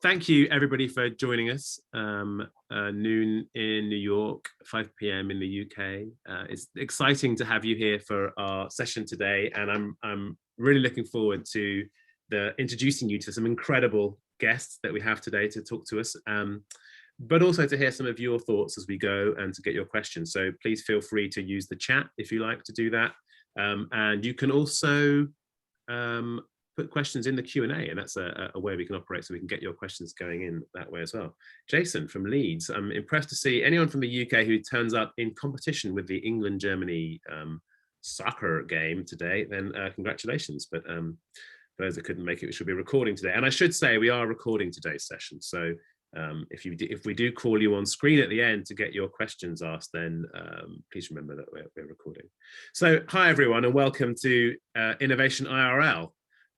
thank you everybody for joining us. Noon in New York, 5 p.m. in the UK. It's exciting to have you here for our session today, and I'm really looking forward to introducing you to some incredible guests that we have today to talk to us, but also to hear some of your thoughts as we go and to get your questions. So please feel free to use the chat if you like to do that, and you can also put questions in the Q&A, and that's a way we can operate, so we can get your questions going in that way as well. Jason from Leeds, I'm impressed to see anyone from the UK who turns up in competition with the England-Germany soccer game today, then congratulations. But for those that couldn't make it, we should be recording today. And I should say we are recording today's session. So if we do call you on screen at the end to get your questions asked, then please remember that we're recording. So hi everyone, and welcome to Innovation IRL,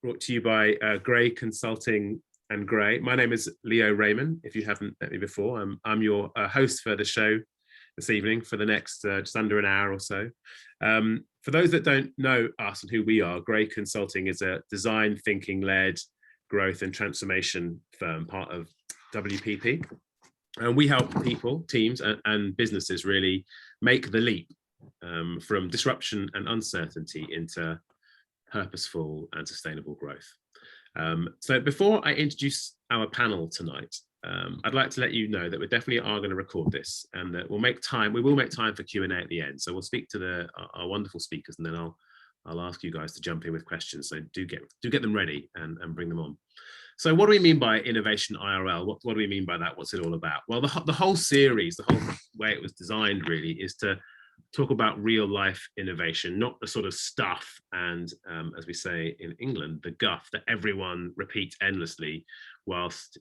brought to you by Gray Consulting and Gray. My name is Leo Rayman. If you haven't met me before, I'm your host for the show this evening for the next just under an hour or so. For those that don't know us and who we are, Gray Consulting is a design thinking-led growth and transformation firm, part of WPP. And we help people, teams, and businesses really make the leap from disruption and uncertainty into purposeful and sustainable growth. So before I introduce our panel tonight, I'd like to let you know that we definitely are going to record this, and that we will make time for Q&A at the end. So we'll speak to our wonderful speakers, and then I'll ask you guys to jump in with questions. So do get them ready and bring them on. So what do we mean by Innovation IRL? What do we mean by that? What's it all about? Well, the whole series, the whole way it was designed really is to talk about real life innovation, not the sort of stuff and, as we say in England, the guff that everyone repeats endlessly whilst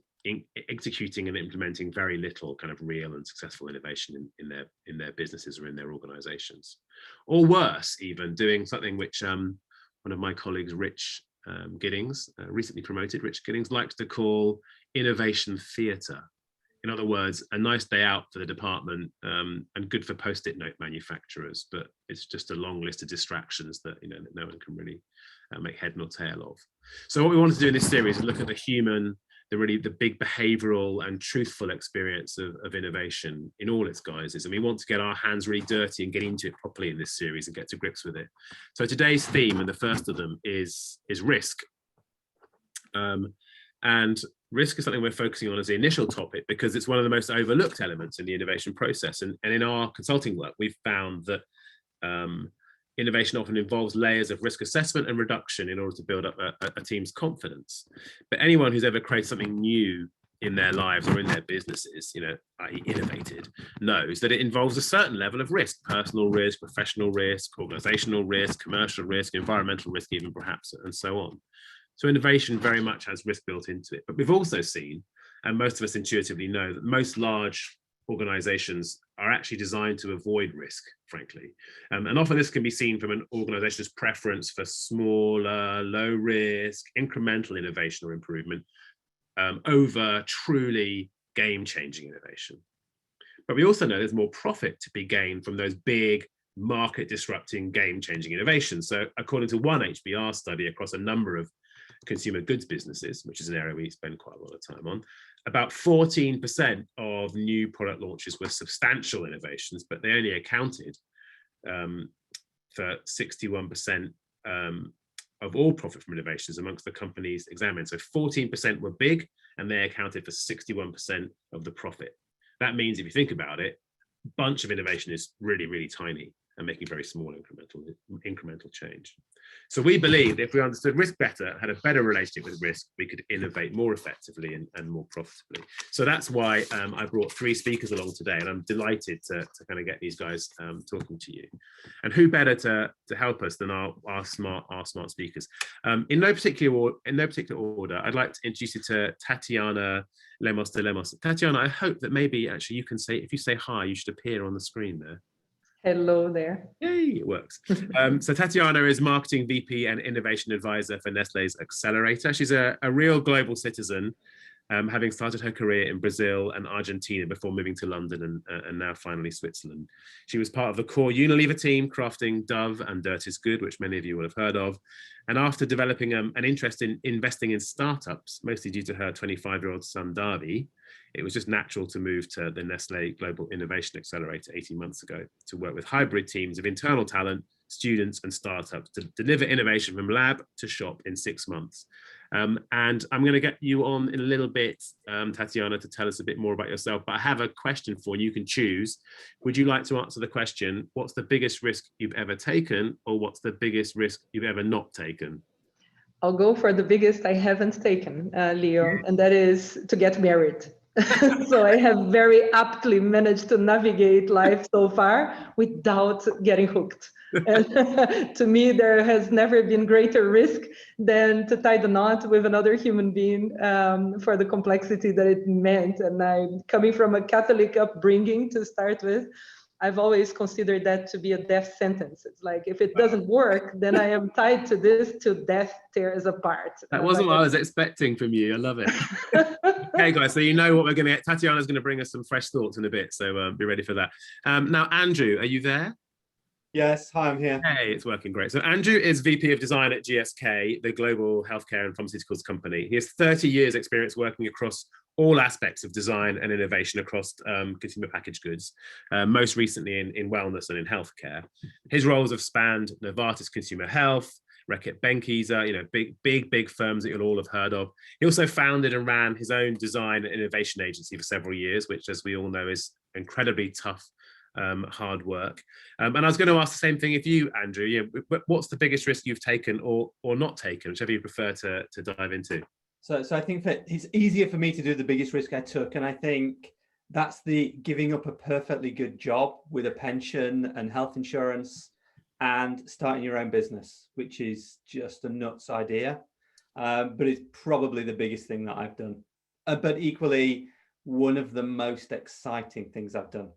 executing and implementing very little kind of real and successful innovation in their businesses or in their organizations. Or worse, even doing something which one of my colleagues, Rich Giddings, recently promoted, Rich Giddings, likes to call innovation theatre. In other words, a nice day out for the department, and good for post-it note manufacturers, but it's just a long list of distractions that that no one can really make head nor tail of. So what we want to do in this series is look at the human, the big behavioural and truthful experience of innovation in all its guises, and we want to get our hands really dirty and get into it properly in this series and get to grips with it. So today's theme, and the first of them, is risk. And risk is something we're focusing on as the initial topic because it's one of the most overlooked elements in the innovation process. And in our consulting work, we've found that innovation often involves layers of risk assessment and reduction in order to build up a team's confidence. But anyone who's ever created something new in their lives or in their businesses, i.e. innovated, knows that it involves a certain level of risk: personal risk, professional risk, organizational risk, commercial risk, environmental risk even perhaps, and so on. So innovation very much has risk built into it. But we've also seen, and most of us intuitively know, that most large organizations are actually designed to avoid risk, frankly. And often this can be seen from an organization's preference for smaller, low risk, incremental innovation or improvement over truly game-changing innovation. But we also know there's more profit to be gained from those big, market-disrupting, game-changing innovations. So according to one HBR study across a number of consumer goods businesses, which is an area we spend quite a lot of time on, about 14% of new product launches were substantial innovations, but they only accounted for 61% of all profit from innovations amongst the companies examined. So 14% were big, and they accounted for 61% of the profit. That means, if you think about it, a bunch of innovation is really, really tiny and making very small incremental change. So we believe that if we understood risk better, had a better relationship with risk, we could innovate more effectively and more profitably. So that's why I brought three speakers along today, and I'm delighted to kind of get these guys talking to you. And who better to help us than our smart speakers? In no particular order, I'd like to introduce you to Tatiana Lemos de Lemos. Tatiana, I hope that maybe actually you can say, if you say hi, you should appear on the screen there. Hello there. Yay, it works. So Tatiana is Marketing VP and Innovation Advisor for Nestlé's Accelerator. She's a real global citizen, having started her career in Brazil and Argentina before moving to London and now finally Switzerland. She was part of the core Unilever team, crafting Dove and Dirt is Good, which many of you will have heard of. And after developing an interest in investing in startups, mostly due to her 25-year-old son, Darby, it was just natural to move to the Nestlé Global Innovation Accelerator 18 months ago to work with hybrid teams of internal talent, students and startups to deliver innovation from lab to shop in 6 months. And I'm going to get you on in a little bit, Tatiana, to tell us a bit more about yourself. But I have a question for you. You can choose. Would you like to answer the question, what's the biggest risk you've ever taken, or what's the biggest risk you've ever not taken? I'll go for the biggest I haven't taken, Leo, and that is to get married. So I have very aptly managed to navigate life so far without getting hooked. And to me, there has never been greater risk than to tie the knot with another human being for the complexity that it meant. And I'm coming from a Catholic upbringing to start with. I've always considered that to be a death sentence. It's like, if it doesn't work, then I am tied to this till death tears apart. That wasn't what I was expecting from you. I love it. Okay, guys, so you know what we're going to get. Tatiana's going to bring us some fresh thoughts in a bit, so be ready for that. Now, Andrew, are you there? Yes, hi, I'm here. Hey, it's working great. So Andrew is VP of Design at GSK, the global healthcare and pharmaceuticals company. He has 30 years experience working across all aspects of design and innovation across consumer packaged goods, most recently in wellness and in healthcare. His roles have spanned Novartis Consumer Health, Reckitt Benckiser, big firms that you'll all have heard of. He also founded and ran his own design and innovation agency for several years, which, as we all know, is incredibly tough, hard work. And I was going to ask the same thing of you, Andrew. What's the biggest risk you've taken or not taken, whichever you prefer to dive into? So I think that it's easier for me to do the biggest risk I took. And I think that's the giving up a perfectly good job with a pension and health insurance and starting your own business, which is just a nuts idea. But it's probably the biggest thing that I've done. But equally, one of the most exciting things I've done.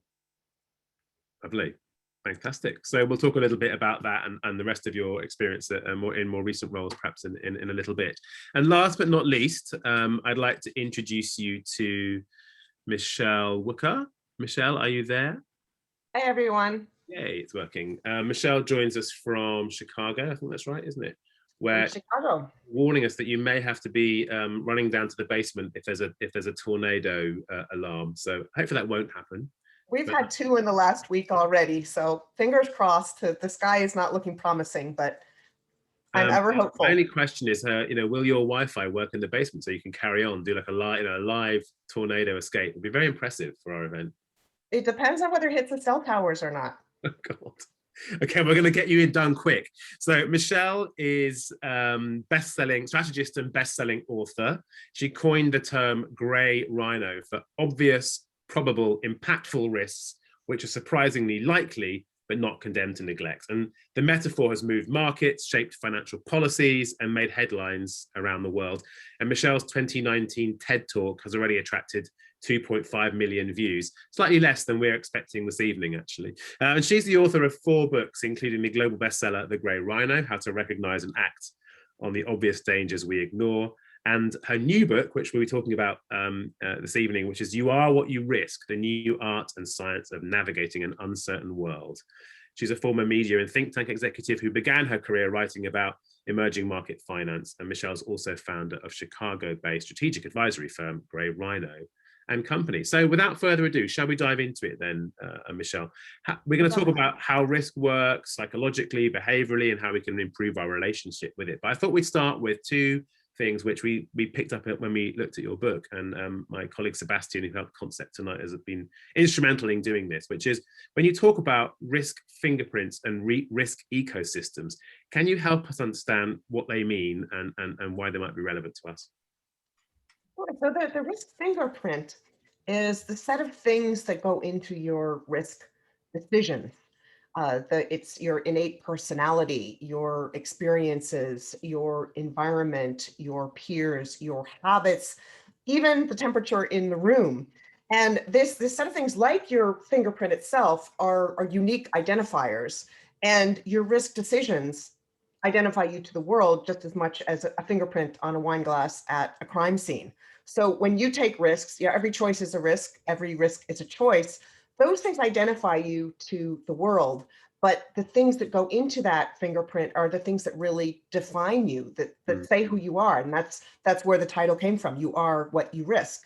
Lovely. Fantastic. So we'll talk a little bit about that and the rest of your experience in more recent roles, perhaps in a little bit. And last but not least, I'd like to introduce you to Michelle Wooker. Michelle, are you there? Hi, everyone. Yay, it's working. Michelle joins us from Chicago. I think that's right, isn't it? Where Chicago, warning us that you may have to be running down to the basement if there's a tornado alarm. So hopefully that won't happen. We've had 2 in the last week already, so fingers crossed. The sky is not looking promising, but I'm ever hopeful. My only question is, will your Wi-Fi work in the basement so you can carry on, do like a live tornado escape? It'd be very impressive for our event. It depends on whether it hits the cell towers or not. Oh God. Okay, we're going to get you done quick. So Michelle is best-selling strategist and best-selling author. She coined the term grey rhino for obvious, probable, impactful risks, which are surprisingly likely, but not condemned to neglect. And the metaphor has moved markets, shaped financial policies, and made headlines around the world. And Michelle's 2019 TED Talk has already attracted 2.5 million views, slightly less than we're expecting this evening, actually. And she's the author of 4 books, including the global bestseller, The Grey Rhino, How to Recognize and Act on the Obvious Dangers We Ignore, and her new book, which we'll be talking about this evening, which is You Are What You Risk, the New Art and Science of Navigating an Uncertain World. She's a former media and think tank executive who began her career writing about emerging market finance, and Michelle's also founder of Chicago-based strategic advisory firm, Grey Rhino and Company. So without further ado, shall we dive into it then, Michelle? We're going to talk about how risk works psychologically, behaviorally, and how we can improve our relationship with it. But I thought we'd start with 2 things which we picked up when we looked at your book, and my colleague Sebastian, who helped concept tonight, has been instrumental in doing this, which is when you talk about risk fingerprints and risk ecosystems, can you help us understand what they mean and why they might be relevant to us? So the risk fingerprint is the set of things that go into your risk decisions. It's your innate personality, your experiences, your environment, your peers, your habits, even the temperature in the room. And this set of things, like your fingerprint itself, are unique identifiers. And your risk decisions identify you to the world just as much as a fingerprint on a wine glass at a crime scene. So when you take risks, every choice is a risk, every risk is a choice. Those things identify you to the world, but the things that go into that fingerprint are the things that really define you, that say who you are. And that's where the title came from. You are what you risk.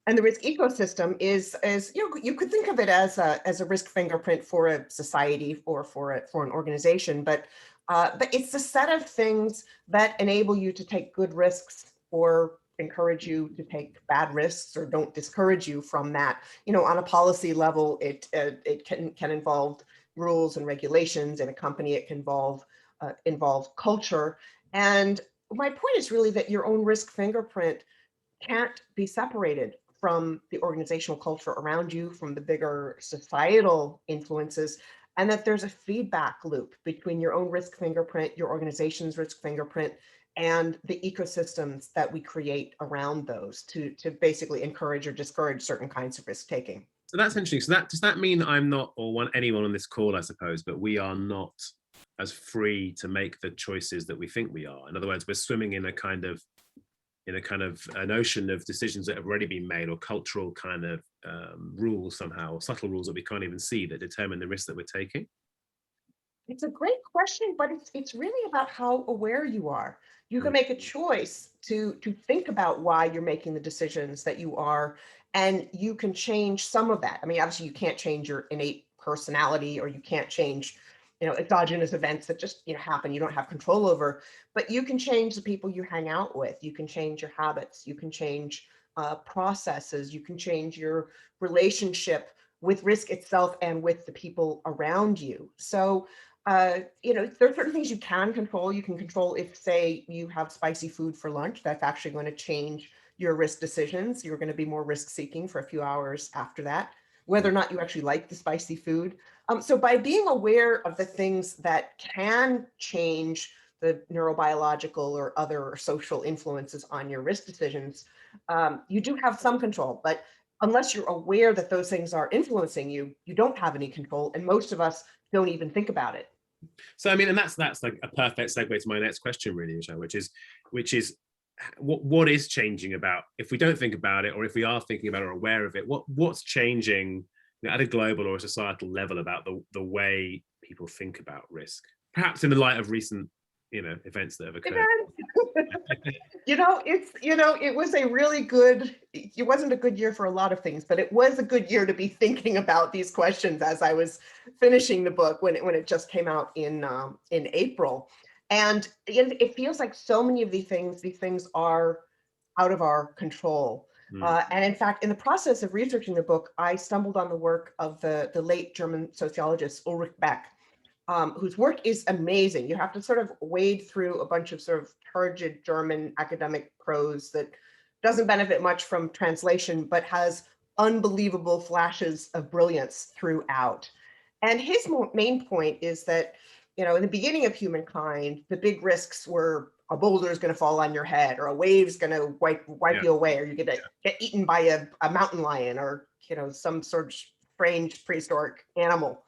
And the risk ecosystem is you could think of it as a risk fingerprint for a society or for an organization, but it's the set of things that enable you to take good risks or encourage you to take bad risks or don't discourage you from that. On a policy level, it can involve rules and regulations. In a company, it can involve culture. And my point is really that your own risk fingerprint can't be separated from the organizational culture around you, from the bigger societal influences, and that there's a feedback loop between your own risk fingerprint, your organization's risk fingerprint, and the ecosystems that we create around those to basically encourage or discourage certain kinds of risk taking. So that's interesting. So does that mean I'm not, or anyone on this call, I suppose, but we are not as free to make the choices that we think we are? In other words, we're swimming in a kind of an ocean of decisions that have already been made, or cultural kind of rules somehow, or subtle rules that we can't even see, that determine the risk that we're taking? It's a great question, but it's really about how aware you are. You can make a choice to think about why you're making the decisions that you are, and you can change some of that. I mean, obviously you can't change your innate personality, or you can't change, exogenous events that just happen, you don't have control over, but you can change the people you hang out with. You can change your habits. You can change processes. You can change your relationship with risk itself and with the people around you. So, there are certain things you can control. You can control if, say, you have spicy food for lunch, that's actually going to change your risk decisions. You're going to be more risk seeking for a few hours after that, whether or not you actually like the spicy food. So by being aware of the things that can change the neurobiological or other social influences on your risk decisions, you do have some control. But unless you're aware that those things are influencing you, you don't have any control. And most of us don't even think about it. So, I mean, and that's like a perfect segue to my next question, really, Michelle, which is what is changing about, if we don't think about it, or if we are thinking about it or aware of it, what's changing at a global or a societal level about the way people think about risk, perhaps in the light of recent events that have occurred? It wasn't a good year for a lot of things, but it was a good year to be thinking about these questions as I was finishing the book when it just came out in April. And it feels like so many of these things are out of our control. And in fact, in the process of researching the book, I stumbled on the work of the late German sociologist Ulrich Beck, whose work is amazing. You have to sort of wade through a bunch of sort of turgid German academic prose that doesn't benefit much from translation, but has unbelievable flashes of brilliance throughout. And his main point is that, in the beginning of humankind, the big risks were a boulder is going to fall on your head, or a wave's going to wipe you away, or you're going to get eaten by a mountain lion, or some sort of strange prehistoric animal.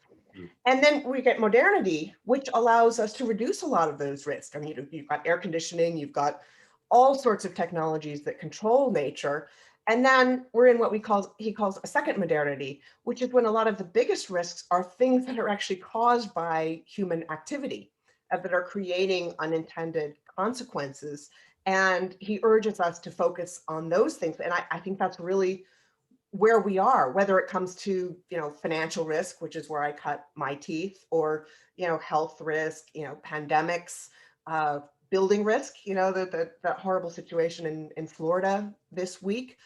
And then we get modernity, which allows us to reduce a lot of those risks. I mean, you've got air conditioning, you've got all sorts of technologies that control nature. And then we're in what he calls a second modernity, which is when a lot of the biggest risks are things that are actually caused by human activity, that are creating unintended consequences. And he urges us to focus on those things. And I think that's really where we are, whether it comes to, financial risk, which is where I cut my teeth, or, health risk, pandemics, building risk, that horrible situation in Florida this week,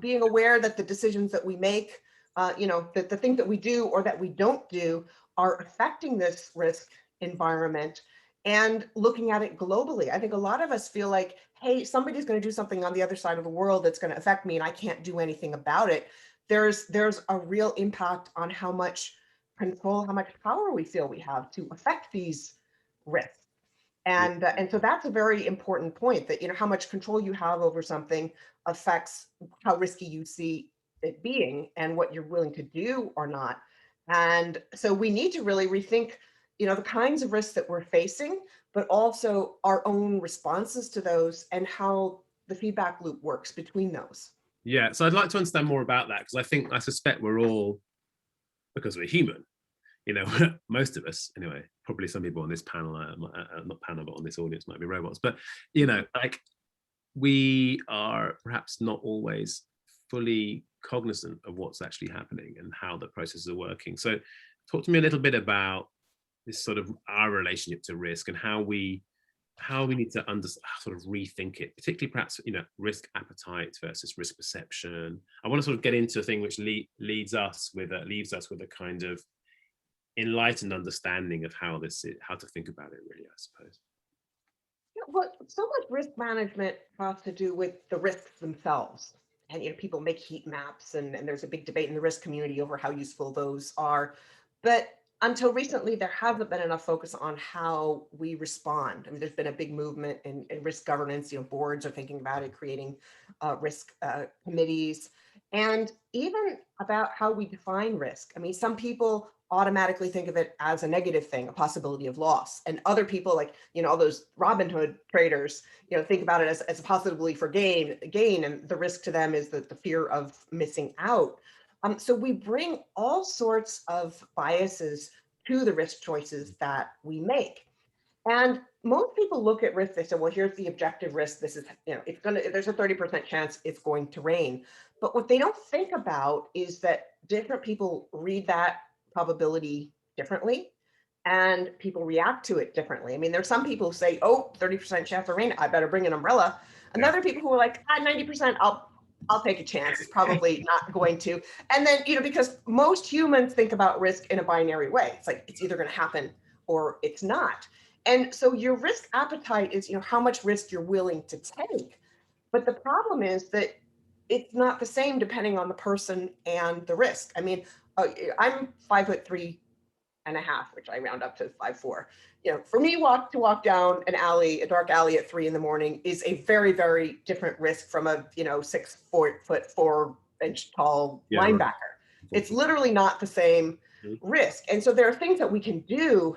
being aware that the decisions that we make, that the things that we do or that we don't do are affecting this risk environment, and looking at it globally. I think a lot of us feel like, hey, somebody's going to do something on the other side of the world that's going to affect me, and I can't do anything about it. There's a real impact on how much control, how much power we feel we have to affect these risks. And so that's a very important point, that how much control you have over something affects how risky you see it being and what you're willing to do or not. And so we need to really rethink the kinds of risks that we're facing, but also our own responses to those, and how the feedback loop works between those. Yeah, so I'd like to understand more about that, because I suspect we're all, because we're human, you know, most of us anyway, probably some people on this panel, not panel, but on this audience might be robots, but, you know, like, we are perhaps not always fully cognizant of what's actually happening and how the processes are working. So talk to me a little bit about this sort of our relationship to risk, and how we need to sort of rethink it, particularly perhaps, you know, risk appetite versus risk perception. I want to sort of get into a thing which leaves us with a kind of enlightened understanding of how to think about it, really, I suppose. Yeah, well, so much risk management has to do with the risks themselves. And you know, people make heat maps, and there's a big debate in the risk community over how useful those are. But until recently, there hasn't been enough focus on how we respond. I mean, there's been a big movement in risk governance. You know, boards are thinking about it, creating risk committees, and even about how we define risk. I mean, some people automatically think of it as a negative thing, a possibility of loss, and other people, like, you know, all those Robin Hood traders, you know, think about it as a possibility for gain, and the risk to them is the fear of missing out. So we bring all sorts of biases to the risk choices that we make. And most people look at risk, they say, well, here's the objective risk. This is, you know, there's a 30% chance it's going to rain. But what they don't think about is that different people read that probability differently, and people react to it differently. I mean, there's some people who say, oh, 30% chance of rain, I better bring an umbrella. And other people who are like, 90%, I'll take a chance. It's probably not going to. And then, you know, because most humans think about risk in a binary way. It's like, it's either going to happen or it's not. And so your risk appetite is, you know, how much risk you're willing to take. But the problem is that it's not the same depending on the person and the risk. I mean, I'm 5'3.5", which I round up to 5'4". You know, for me, walk down an alley, a dark alley at 3 a.m. is a very, very different risk from a, you know, 6'4" tall linebacker. Right. It's literally not the same risk. And so there are things that we can do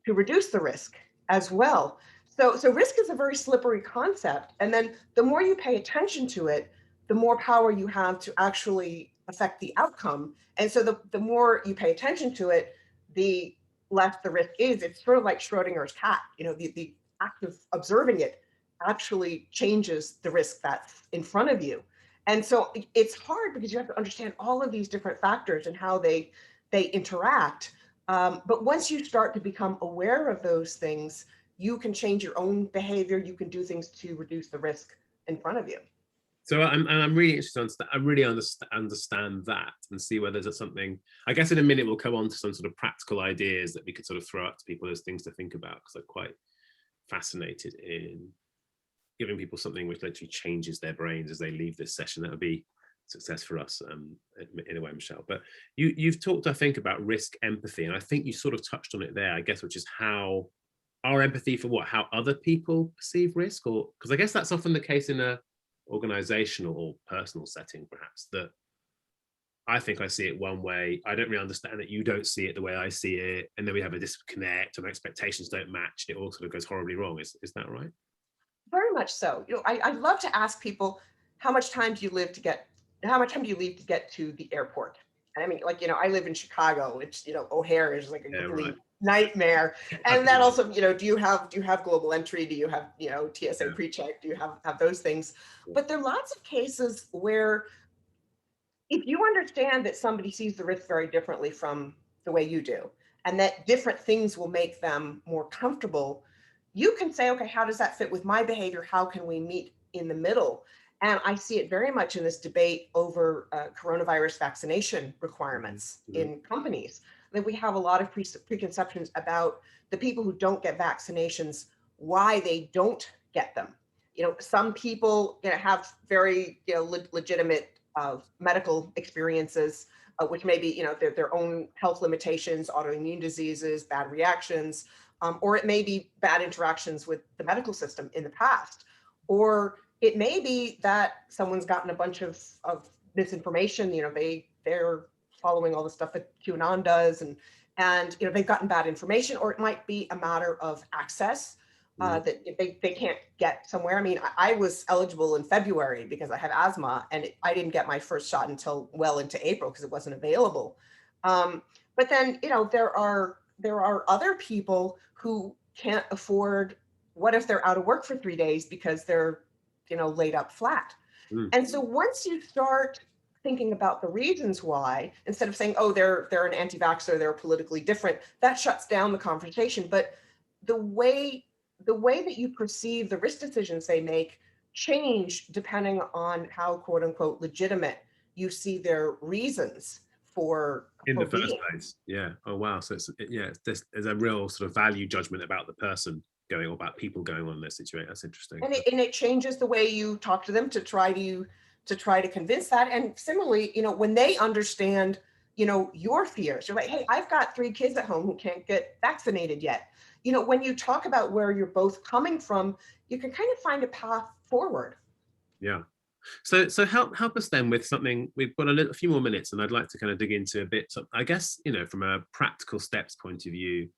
to reduce the risk as well. So risk is a very slippery concept. And then the more you pay attention to it, the more power you have to actually affect the outcome. And so the more you pay attention to it, the less the risk is. It's sort of like Schrodinger's cat. You know, the act of observing it actually changes the risk that's in front of you. And so it's hard because you have to understand all of these different factors and how they interact. But once you start to become aware of those things, you can change your own behavior. You can do things to reduce the risk in front of you. So I'm really interested I really understand that, and see whether there's something. I guess in a minute we'll come on to some sort of practical ideas that we could sort of throw out to people as things to think about, because I'm quite fascinated in giving people something which literally changes their brains as they leave this session. That would be success for us in a way, Michelle. But you've talked, I think, about risk empathy, and I think you sort of touched on it there, I guess, which is how our empathy for how other people perceive risk, or because I guess that's often the case in a organizational or personal setting, perhaps, that I think I see it one way, I don't really understand that you don't see it the way I see it, and then we have a disconnect and expectations don't match, and it all sort of goes horribly wrong. Is that right? Very much so. You know, I love to ask people, how much time do you leave to get to the airport? And I mean, like, you know, I live in Chicago, which, you know, O'Hare is like a complete nightmare. And that also, you know, do you have global entry? Do you have, you know, TSA pre-check? Do you have those things? But there are lots of cases where if you understand that somebody sees the risk very differently from the way you do, and that different things will make them more comfortable, you can say, okay, how does that fit with my behavior? How can we meet in the middle? And I see it very much in this debate over coronavirus vaccination requirements in companies. That we have a lot of preconceptions about the people who don't get vaccinations, why they don't get them. You know, some people, you know, have very, you know, legitimate medical experiences, which may be, you know, their own health limitations, autoimmune diseases, bad reactions, or it may be bad interactions with the medical system in the past, or it may be that someone's gotten a bunch of misinformation. You know, they're following all the stuff that QAnon does, and you know, they've gotten bad information, or it might be a matter of access. that they can't get somewhere. I mean, I was eligible in February because I have asthma, and I didn't get my first shot until well into April because it wasn't available. But then, you know, there are other people who can't afford, what if they're out of work for 3 days because they're, you know, laid up flat. And so once you start thinking about the reasons why, instead of saying, oh, they're an anti-vaxxer, they're politically different, that shuts down the conversation. But the way that you perceive the risk decisions they make change depending on how, quote unquote, legitimate you see their reasons for in the being. first place. Yeah. Oh wow. So there's a real sort of value judgment about the person going, or about people going on in this situation. That's interesting. And it changes the way you talk to them to try to convince that. And similarly, you know, when they understand, you know, your fears, you're like, hey, I've got 3 kids at home who can't get vaccinated yet. You know, when you talk about where you're both coming from, you can kind of find a path forward. Yeah. So help us then with something. We've got a few more minutes, and I'd like to kind of dig into a bit. So I guess, you know, from a practical steps point of view,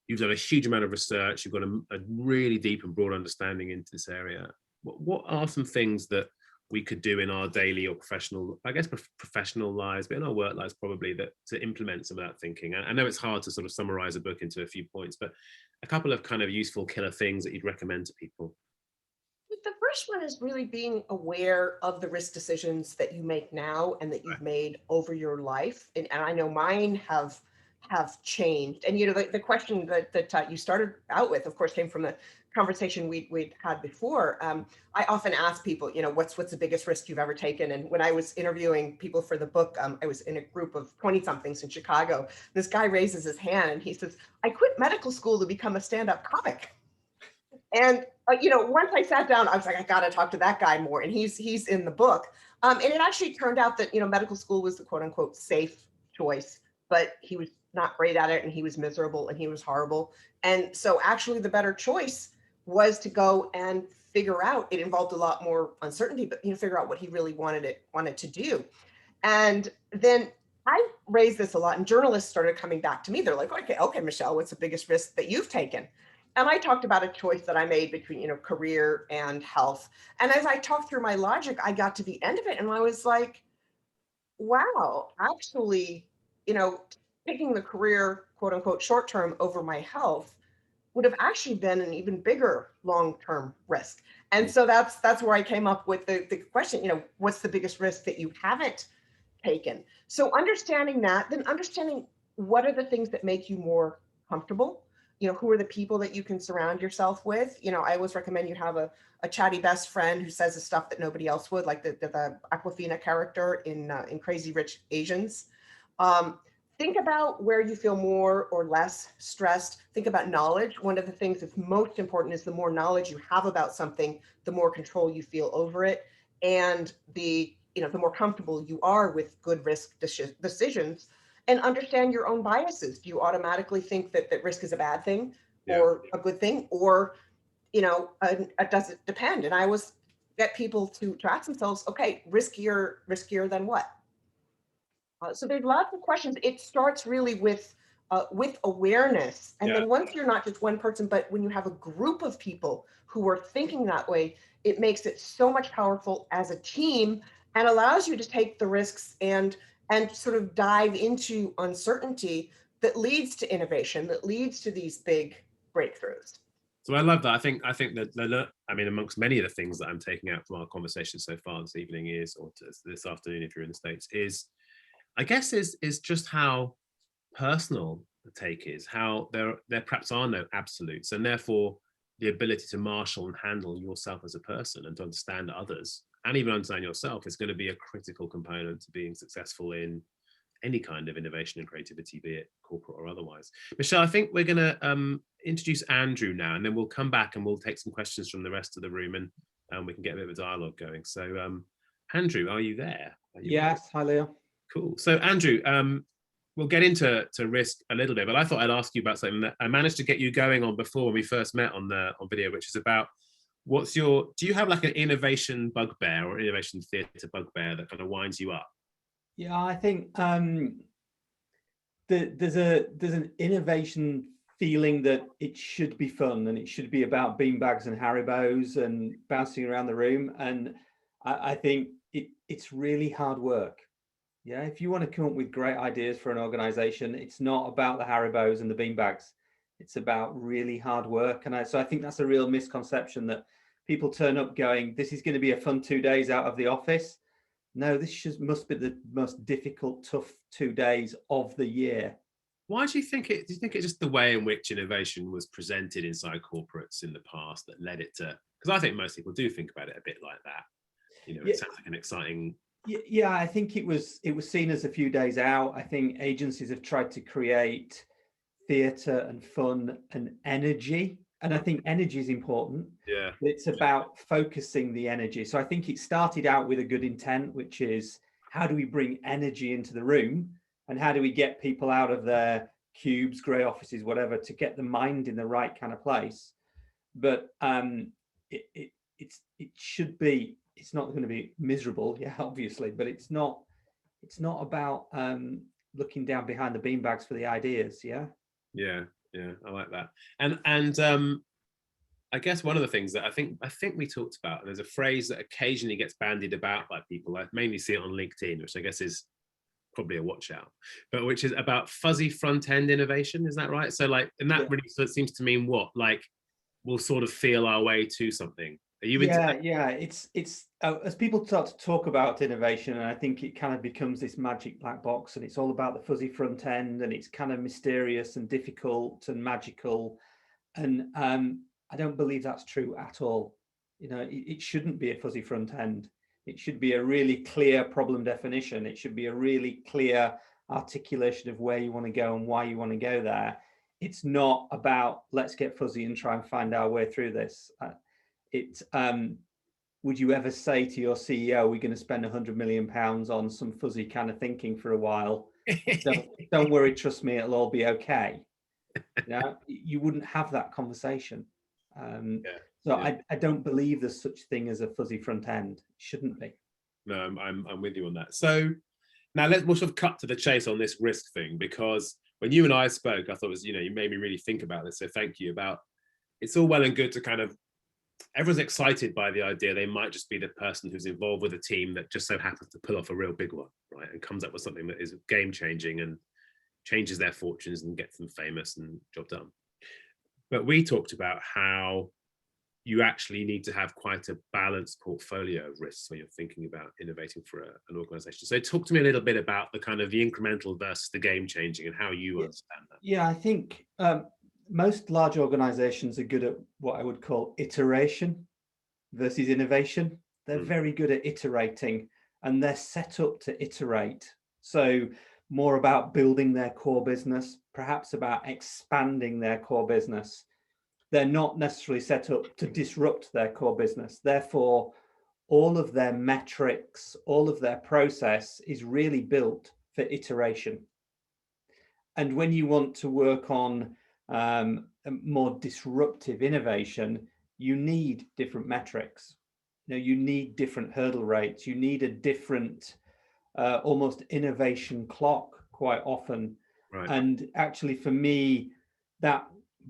you've done a huge amount of research. You've got a really deep and broad understanding into this area. What are some things that we could do in our daily or professional, I guess, professional lives, but in our work lives probably, that to implement some of that thinking? I know it's hard to sort of summarize a book into a few points, but a couple of kind of useful killer things that you'd recommend to people. The first one is really being aware of the risk decisions that you make now and that you've made over your life. And I know mine have changed. And, you know, the question that you started out with, of course, came from the conversation we'd had before. I often ask people, you know, what's the biggest risk you've ever taken? And when I was interviewing people for the book, I was in a group of 20-somethings in Chicago. This guy raises his hand and he says, I quit medical school to become a stand-up comic. And, you know, once I sat down, I was like, I got to talk to that guy more. And he's in the book. And it actually turned out that, you know, medical school was the quote unquote safe choice, but he was not great at it, and he was miserable, and he was horrible. And so actually the better choice was to go and figure out, it involved a lot more uncertainty, but, you know, figure out what he really wanted to do. And then I raised this a lot, and journalists started coming back to me. They're like, okay, Michelle, what's the biggest risk that you've taken? And I talked about a choice that I made between, you know, career and health. And as I talked through my logic, I got to the end of it and I was like, wow, actually, you know, taking the career, quote unquote, short term over my health would have actually been an even bigger long-term risk. And so that's where I came up with the question, you know, what's the biggest risk that you haven't taken? So understanding that, then understanding what are the things that make you more comfortable. You know, who are the people that you can surround yourself with? You know, I always recommend you have a chatty best friend who says the stuff that nobody else would, like the Awkwafina character in Crazy Rich Asians. Think about where you feel more or less stressed. Think about knowledge. One of the things that's most important is the more knowledge you have about something, the more control you feel over it, and the more comfortable you are with good risk decisions. And understand your own biases. Do you automatically think that risk is a bad thing or a good thing? Or, you know, does it depend? And I always get people to ask themselves, okay, riskier than what? So there's lots of questions. It starts really with awareness. And then once you're not just one person, but when you have a group of people who are thinking that way, it makes it so much powerful as a team and allows you to take the risks and sort of dive into uncertainty that leads to innovation, that leads to these big breakthroughs. So I love that. I think that, I mean, amongst many of the things that I'm taking out from our conversation so far this evening or this afternoon, if you're in the States, is just how personal the take is, how there perhaps are no absolutes, and therefore the ability to marshal and handle yourself as a person and to understand others and even understand yourself is going to be a critical component to being successful in any kind of innovation and creativity, be it corporate or otherwise. Michelle, I think we're going to introduce Andrew now, and then we'll come back and we'll take some questions from the rest of the room, and we can get a bit of a dialogue going. So Andrew, are you there? Yes, hi Leo. Cool. So Andrew, we'll get into risk a little bit, but I thought I'd ask you about something that I managed to get you going on before when we first met on video, which is about do you have like an innovation bugbear or innovation theatre bugbear that kind of winds you up? Yeah, I think there's an innovation feeling that it should be fun and it should be about beanbags and Haribos and bouncing around the room. And I think it's really hard work. Yeah, if you want to come up with great ideas for an organization, it's not about the Haribos and the beanbags. It's about really hard work. And so I think that's a real misconception, that people turn up going, this is going to be a fun 2 days out of the office. No, this must be the most difficult, tough 2 days of the year. Why do you think it? Do you think it's just the way in which innovation was presented inside corporates in the past that led it to? Because I think most people do think about it a bit like that. You know, it sounds like an exciting. Yeah, I think it was seen as a few days out. I think agencies have tried to create theatre and fun and energy, and I think energy is important. Yeah, it's about focusing the energy. So I think it started out with a good intent, which is how do we bring energy into the room, and how do we get people out of their cubes, grey offices, whatever, to get the mind in the right kind of place. But it should be. It's not going to be miserable, yeah, obviously, but it's not about looking down behind the beanbags for the ideas. Yeah, I like that. And I guess one of the things that I think we talked about, and there's a phrase that occasionally gets bandied about by people. I mainly see it on LinkedIn, which I guess is probably a watch out, but which is about fuzzy front end innovation. Is that right? So like, and that really sort of seems to mean what? Like, we'll sort of feel our way to something. Are you into that? Yeah. It's as people start to talk about innovation, and I think it kind of becomes this magic black box, and it's all about the fuzzy front end, and it's kind of mysterious and difficult and magical. And I don't believe that's true at all. You know, it shouldn't be a fuzzy front end. It should be a really clear problem definition. It should be a really clear articulation of where you want to go and why you want to go there. It's not about let's get fuzzy and try and find our way through this. Would you ever say to your CEO, we're going to spend £100 million on some fuzzy kind of thinking for a while? Don't worry, trust me, it'll all be okay. You wouldn't have that conversation. I don't believe there's such thing as a fuzzy front end. It shouldn't be. No, I'm with you on that. So now we'll sort of cut to the chase on this risk thing, because when you and I spoke, I thought it was, you made me really think about this. So thank you. About it's all well and good to kind of, everyone's excited by the idea they might just be the person who's involved with a team that just so happens to pull off a real big one, right? And comes up with something that is game changing and changes their fortunes and gets them famous and job done. But we talked about how you actually need to have quite a balanced portfolio of risks when you're thinking about innovating for an organization. So talk to me a little bit about the kind of the incremental versus the game changing and how you understand that. Yeah, I think most large organizations are good at what I would call iteration versus innovation. They're very good at iterating, and they're set up to iterate. So more about building their core business, perhaps about expanding their core business. They're not necessarily set up to disrupt their core business. Therefore, all of their metrics, all of their process is really built for iteration. And when you want to work on a more disruptive innovation, you need different metrics. You need different hurdle rates. You need a different almost innovation clock quite often. Right. And actually, for me, that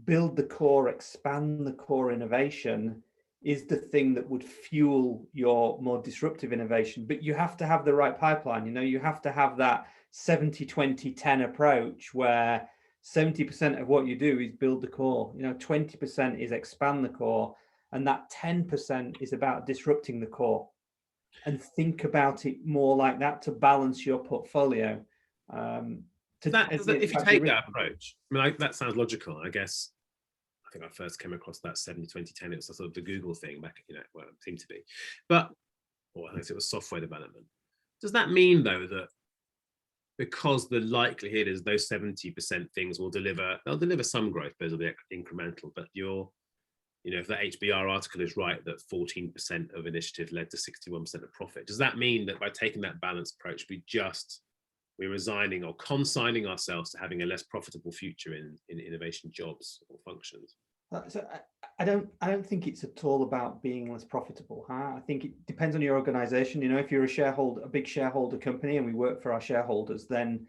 build the core, expand the core innovation is the thing that would fuel your more disruptive innovation. But you have to have the right pipeline. You have to have that 70-20-10 approach where 70% of what you do is build the core, 20% is expand the core, and that 10% is about disrupting the core. And think about it more like that to balance your portfolio. If you take that approach, I mean, that sounds logical. I guess I think I first came across that 70-20-10. It was sort of the Google thing back, well, it seemed to be, I think it was software development. Does that mean though that because the likelihood is those 70% things they'll deliver some growth, but it'll be incremental, but if the HBR article is right, that 14% of initiatives led to 61% of profit, does that mean that by taking that balanced approach, we're resigning or consigning ourselves to having a less profitable future in innovation jobs or functions? So I don't think it's at all about being less profitable. I think it depends on your organization. If you're a big shareholder company and we work for our shareholders, then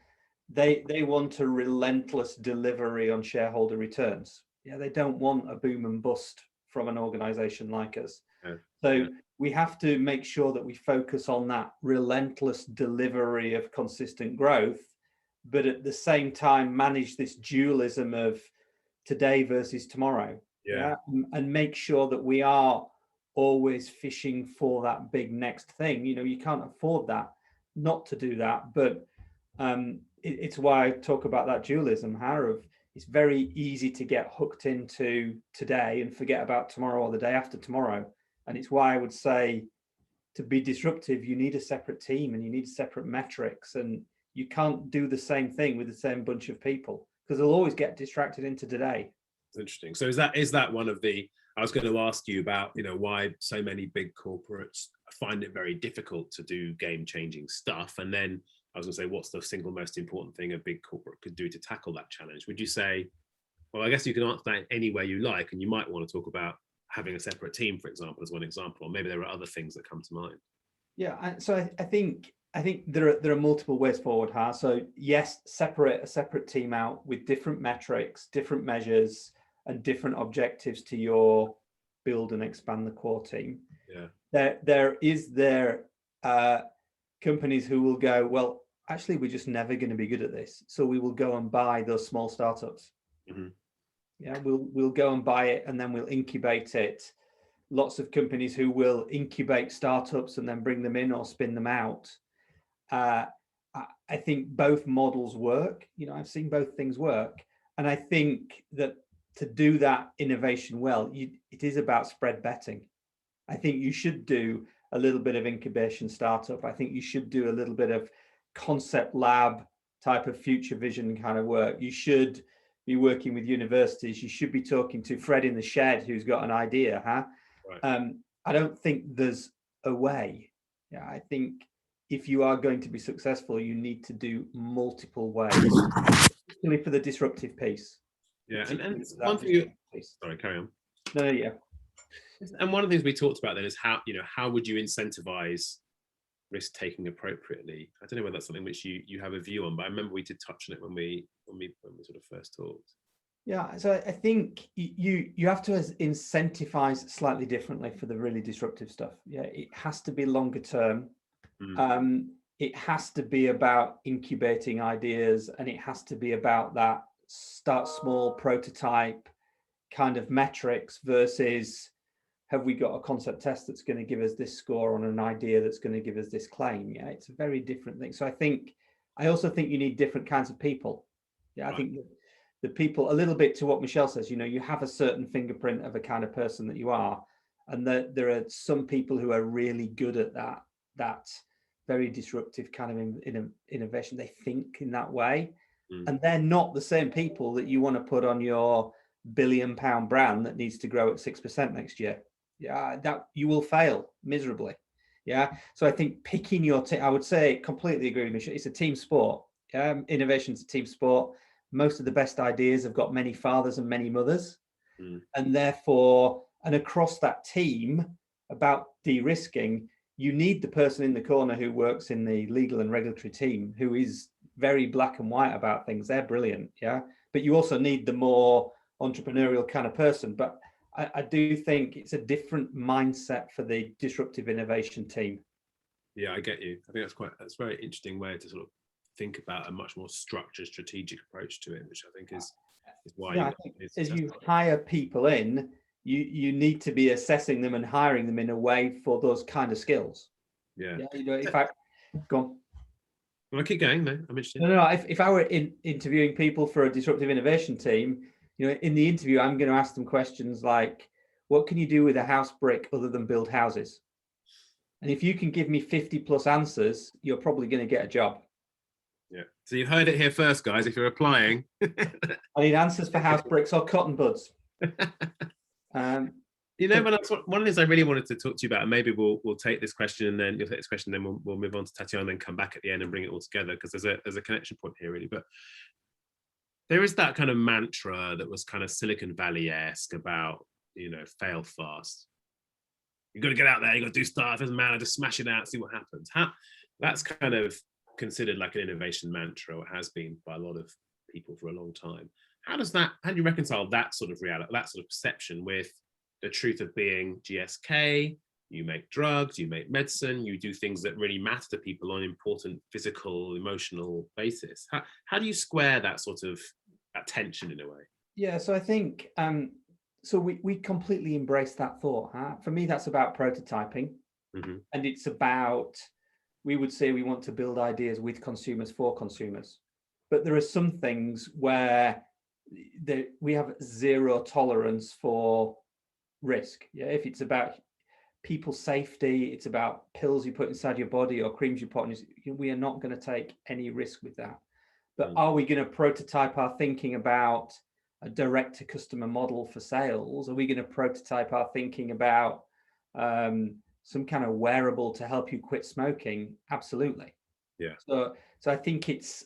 They want a relentless delivery on shareholder returns. Yeah, they don't want a boom and bust from an organization like us. Yeah. So Yeah. we have to make sure that we focus on that relentless delivery of consistent growth, but at the same time manage this dualism of today versus tomorrow. Yeah. And make sure that we are always fishing for that big next thing. You know, you can't afford that not to do that, but it's why I talk about that dualism, of it's very easy to get hooked into today and forget about tomorrow or the day after tomorrow. And it's why I would say, to be disruptive, you need a separate team and you need separate metrics, and you can't do the same thing with the same bunch of people, because they'll always get distracted into today. It's interesting. So is that one of the, I was going to ask you about, you know, why so many big corporates find it very difficult to do game-changing stuff, and then I was going to say, what's the single most important thing a big corporate could do to tackle that challenge? Would you say, well, I guess you can answer that any way you like, and you might want to talk about having a separate team, for example, as one example, or maybe there are other things that come to mind. Yeah, so I think there are multiple ways forward, So yes, separate a separate team out with different metrics, different measures, and different objectives to your build and expand the core team. Yeah. There companies who will go, well, actually, we're just never going to be good at this, so we will go and buy those small startups. Mm-hmm. Yeah, we'll go and buy it, and then we'll incubate it. Lots of companies who will incubate startups and then bring them in or spin them out. I think both models work. You know, I've seen both things work, and I think that to do that innovation well, it is about spread betting. I think you should do a little bit of incubation startup. I think you should do a little bit of concept lab type of future vision kind of work. You should be working with universities. You should be talking to Fred in the shed who's got an idea. Right. I don't think there's a way. Yeah, I think if you are going to be successful, you need to do multiple ways, particularly for the disruptive piece. Yeah, and one thing sorry, carry on. No, yeah. And one of the things we talked about then is how would you incentivize risk taking appropriately? I don't know whether that's something which you have a view on, but I remember we did touch on it when we sort of first talked. Yeah, so I think you have to incentivize slightly differently for the really disruptive stuff. Yeah, it has to be longer term. It has to be about incubating ideas, and it has to be about that start small prototype kind of metrics versus, have we got a concept test that's going to give us this score on an idea that's going to give us this claim? Yeah, it's a very different thing. So I also think you need different kinds of people. Yeah, I think the people, a little bit to what Michelle says, you know, you have a certain fingerprint of a kind of person that you are, and there are some people who are really good at that very disruptive kind of innovation. They think in that way, and they're not the same people that you want to put on your £1 billion brand that needs to grow at 6% next year. Yeah, that you will fail miserably. Yeah, so I think picking your team, I would say, completely agree with Michelle. It's a team sport. Innovation's a team sport. Most of the best ideas have got many fathers and many mothers, and therefore, and across that team about de-risking, you need the person in the corner who works in the legal and regulatory team who is very black and white about things. They're brilliant. Yeah, but you also need the more entrepreneurial kind of person. But I do think it's a different mindset for the disruptive innovation team. Yeah, I get you. I think that's a very interesting way to sort of think about a much more structured, strategic approach to it, which I think is why. Yeah, I think as you hire people in, you need to be assessing them and hiring them in a way for those kind of skills. Yeah. You know, if I go on. Well, I keep going, though. I'm interested. No. If I were interviewing people for a disruptive innovation team, you know, in the interview, I'm going to ask them questions like, what can you do with a house brick other than build houses? And if you can give me 50 plus answers, you're probably going to get a job. Yeah. So you've heard it here first, guys. If you're applying, I need answers for house bricks or cotton buds. You know, one of the things I really wanted to talk to you about, and maybe we'll take this question and then you'll take this question, then we'll move on to Tatiana and then come back at the end and bring it all together, because there's a connection point here, really. But there is that kind of mantra that was kind of Silicon Valley-esque about, you know, fail fast. You've got to get out there, you've got to do stuff, it doesn't matter, just smash it out, see what happens. That's kind of considered like an innovation mantra, or has been by a lot of people for a long time. How do you reconcile that sort of reality, that sort of perception, with the truth of being GSK? You make drugs, you make medicine, you do things that really matter to people on an important physical, emotional basis. How do you square that sort of that tension in a way? Yeah, so I think, so we completely embrace that thought. Huh? For me, that's about prototyping. Mm-hmm. And it's about, we would say we want to build ideas with consumers for consumers. But there are some things where we have zero tolerance for risk. Yeah, if it's about people's safety, it's about pills you put inside your body or creams you put on, we are not going to take any risk with that. But are we going to prototype our thinking about a direct to customer model for sales? Are we going to prototype our thinking about some kind of wearable to help you quit smoking? Absolutely. Yeah. So I think it's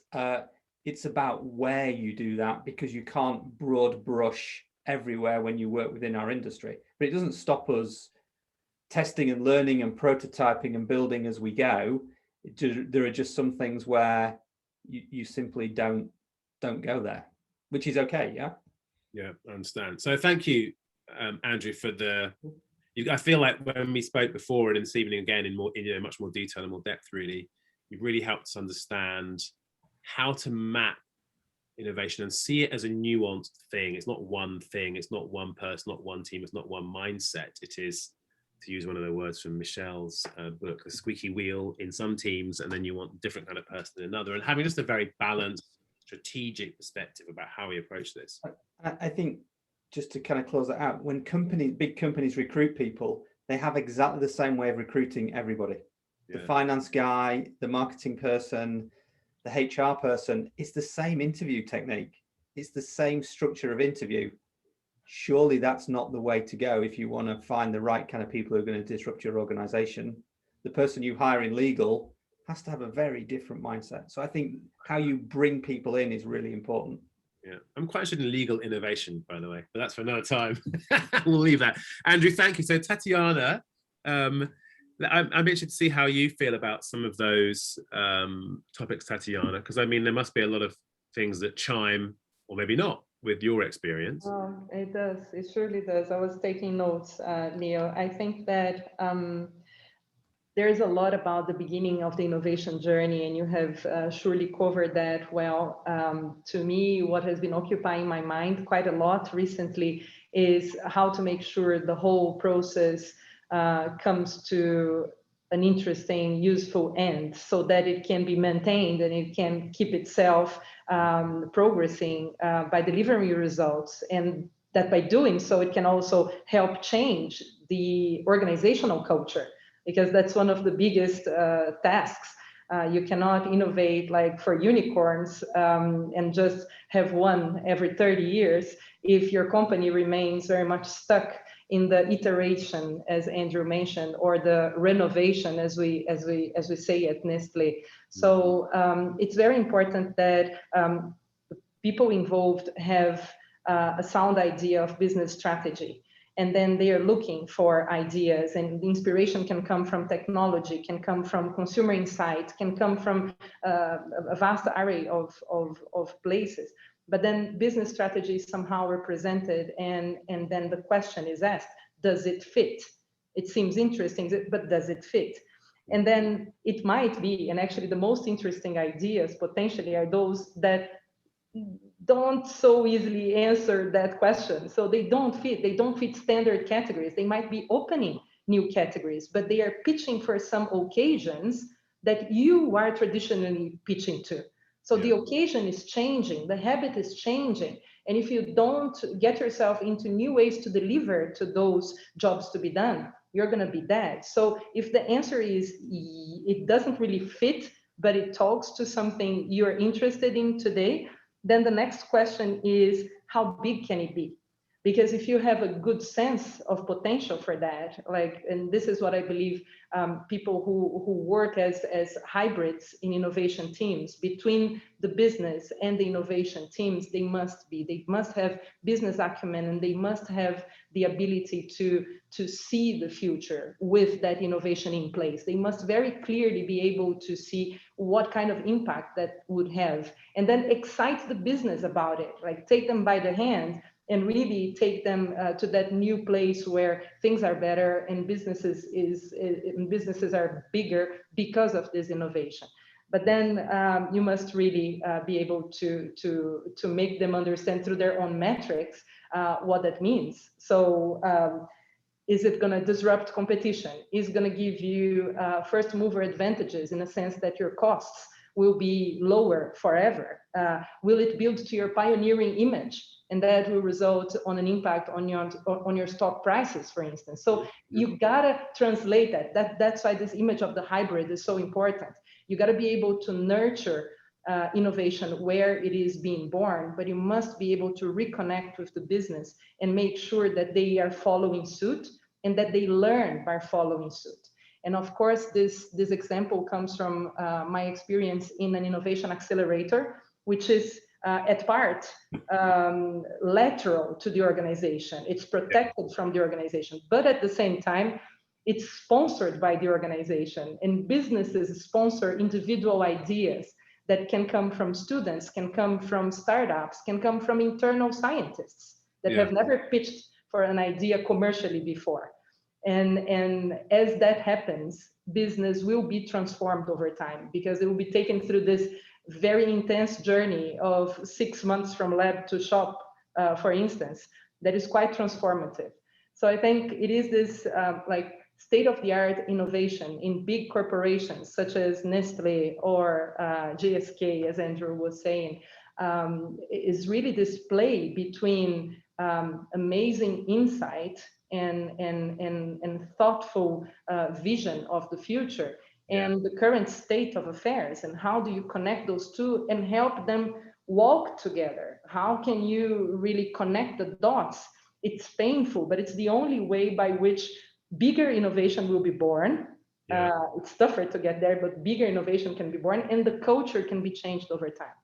about where you do that, because you can't broad brush everywhere when you work within our industry. But it doesn't stop us testing and learning and prototyping and building as we go. There are just some things where you simply don't go there, which is okay. Yeah, I understand. So thank you, Andrew, for I feel like when we spoke before and this evening again in much more detail and more depth, really, you've really helped us understand how to map innovation and see it as a nuanced thing. It's not one thing, it's not one person, not one team, it's not one mindset. It is, to use one of the words from Michelle's book, the squeaky wheel in some teams, and then you want a different kind of person in another, and having just a very balanced, strategic perspective about how we approach this. I think, just to kind of close that out, when big companies recruit people, they have exactly the same way of recruiting everybody. Yeah. The finance guy, the marketing person, the HR person, it's the same interview technique. It's the same structure of interview. Surely that's not the way to go if you want to find the right kind of people who are going to disrupt your organization. The person you hire in legal has to have a very different mindset. So I think how you bring people in is really important. Yeah, I'm quite interested in legal innovation, by the way, but that's for another time. We'll leave that. Andrew, thank you. So Tatiana, I'm interested to see how you feel about some of those topics, Tatiana, because I mean, there must be a lot of things that chime, or maybe not, with your experience. It does. It surely does. I was taking notes, Leo. I think that there's a lot about the beginning of the innovation journey, and you have surely covered that well. To me, what has been occupying my mind quite a lot recently is how to make sure the whole process comes to an interesting, useful end, so that it can be maintained and it can keep itself progressing by delivering results, and that by doing so, it can also help change the organizational culture, because that's one of the biggest tasks. You cannot innovate like for unicorns and just have one every 30 years if your company remains very much stuck in the iteration, as Andrew mentioned, or the renovation, as we say at Nestlé. So it's very important that people involved have a sound idea of business strategy, and then they are looking for ideas, and the inspiration can come from technology, can come from consumer insight, can come from a vast array of places. But then business strategy is somehow represented, and then the question is asked, does it fit? It seems interesting, but does it fit? And then it might be, and actually the most interesting ideas potentially are those that don't so easily answer that question. So they don't fit standard categories. They might be opening new categories, but they are pitching for some occasions that you are traditionally pitching to. So the occasion is changing, the habit is changing. And if you don't get yourself into new ways to deliver to those jobs to be done, you're going to be dead. So if the answer is it doesn't really fit, but it talks to something you're interested in today, then the next question is, how big can it be? Because if you have a good sense of potential for that, like, and this is what I believe, people who work as hybrids in innovation teams between the business and the innovation teams, they must have business acumen, and they must have the ability to see the future with that innovation in place. They must very clearly be able to see what kind of impact that would have, and then excite the business about it, like take them by the hand and really take them to that new place where things are better and businesses are bigger because of this innovation. But then you must really be able to make them understand through their own metrics what that means. So is it going to disrupt competition? Is it going to give you first mover advantages in a sense that your costs will be lower forever? Will it build to your pioneering image? And that will result on an impact on your stock prices, for instance. So you gotta translate that. That's why this image of the hybrid is so important. You gotta be able to nurture innovation where it is being born, but you must be able to reconnect with the business and make sure that they are following suit and that they learn by following suit. And of course, this example comes from my experience in an innovation accelerator, which is at part lateral to the organization. It's protected from the organization, but at the same time, it's sponsored by the organization, and businesses sponsor individual ideas that can come from students, can come from startups, can come from internal scientists that have never pitched for an idea commercially before. And as that happens, business will be transformed over time, because it will be taken through this very intense journey of 6 months from lab to shop, for instance, that is quite transformative. So I think it is this like state-of-the-art innovation in big corporations such as Nestlé or GSK, as Andrew was saying, is really this play between amazing insight and thoughtful vision of the future and the current state of affairs, and how do you connect those two and help them walk together? How can you really connect the dots? It's painful, but it's the only way by which bigger innovation will be born. It's tougher to get there, but bigger innovation can be born, and the culture can be changed over time.